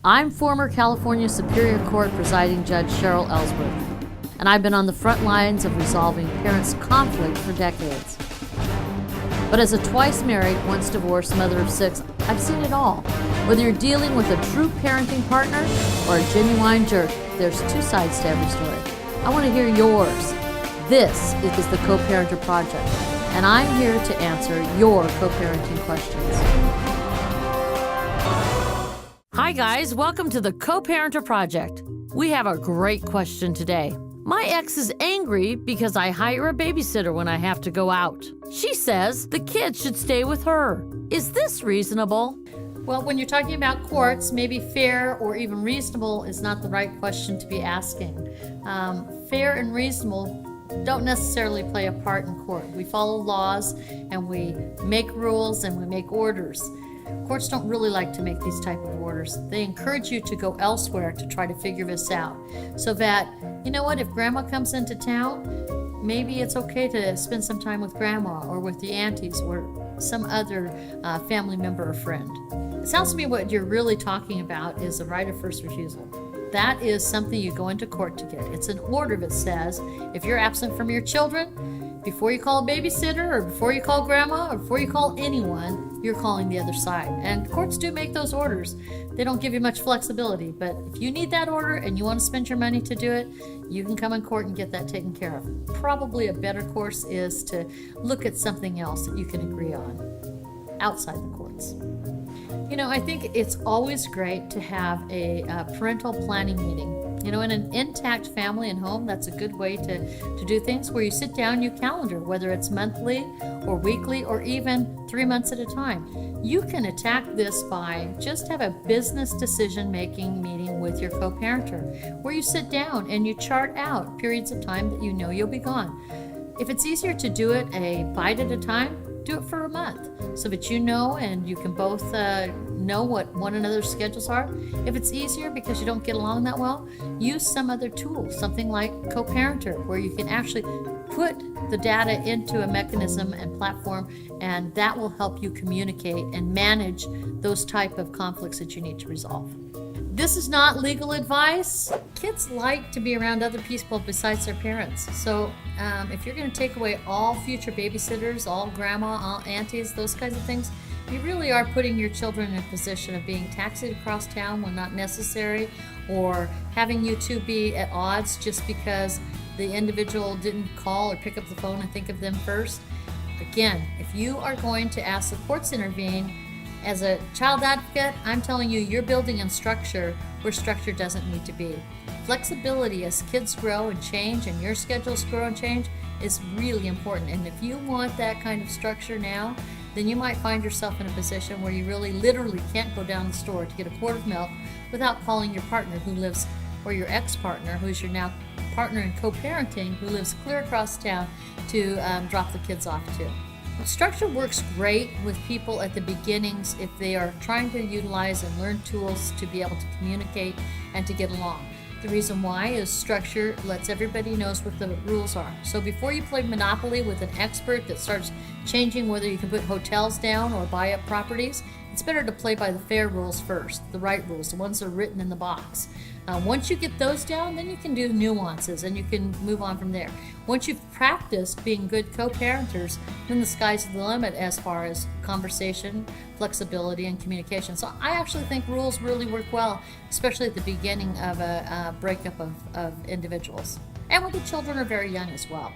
I'm former California Superior Court presiding judge Sherrill Ellsworth, and I've been on the front lines of resolving parents' conflict for decades. But as a twice married, once divorced mother of 6, I've seen it all. Whether you're dealing with a true parenting partner or a genuine jerk, there's two sides to every story. I want to hear yours. This is the coParenter Project, and I'm here to answer your co-parenting questions. Hi guys, welcome to the coParenter Project. We have a great question today. My ex is angry because I hire a babysitter when I have to go out. She says the kids should stay with her. Is this reasonable? Well, when you're talking about courts, maybe fair or even reasonable is not the right question to be asking. Fair and reasonable don't necessarily play a part in court. We follow laws and we make rules and we make orders. Courts don't really like to make these type of orders. They encourage you to go elsewhere to try to figure this out. So that, you know what, if grandma comes into town, maybe it's okay to spend some time with grandma or with the aunties or some other family member or friend. It sounds to me what you're really talking about is the right of first refusal. That is something you go into court to get. It's an order that says if you're absent from your children, before you call a babysitter or before you call grandma or before you call anyone, you're calling the other side. And courts do make those orders. They don't give you much flexibility, but if you need that order and you want to spend your money to do it, you can come in court and get that taken care of. Probably a better course is to look at something else that you can agree on outside the courts. You know, I think it's always great to have a parental planning meeting. You know, in an intact family and home, that's a good way to do things where you sit down, you calendar, whether it's monthly or weekly or even 3 months at a time. You can attack this by just have a business decision-making meeting with your co-parenter where you sit down and you chart out periods of time that you know you'll be gone. If it's easier to do it a bite at a time, do it for a month so that you know and you can both know what one another's schedules are. If it's easier because you don't get along that well, use some other tool, something like coParenter, where you can actually put the data into a mechanism and platform, and that will help you communicate and manage those type of conflicts that you need to resolve. This is not legal advice. Kids like to be around other people besides their parents. So if you're going to take away all future babysitters, all grandma, all aunties, those kinds of things, you really are putting your children in a position of being taxied across town when not necessary, or having you two be at odds just because the individual didn't call or pick up the phone and think of them first. Again, if you are going to ask the courts to intervene, as a child advocate, I'm telling you, you're building in structure where structure doesn't need to be. Flexibility as kids grow and change and your schedules grow and change is really important. And if you want that kind of structure now, then you might find yourself in a position where you really literally can't go down the store to get a quart of milk without calling your partner who lives, or your ex-partner who's your now partner in co-parenting who lives clear across town to drop the kids off too. Structure works great with people at the beginnings if they are trying to utilize and learn tools to be able to communicate and to get along. The reason why is structure lets everybody knows what the rules are. So before you play Monopoly with an expert that starts changing whether you can put hotels down or buy up properties, it's better to play by the fair rules first, the right rules, the ones that are written in the box. Once you get those down, then you can do nuances and you can move on from there. Once you've practiced being good co-parenters, then the sky's the limit as far as conversation, flexibility, and communication. So I actually think rules really work well, especially at the beginning of a breakup of individuals. And when the children are very young as well.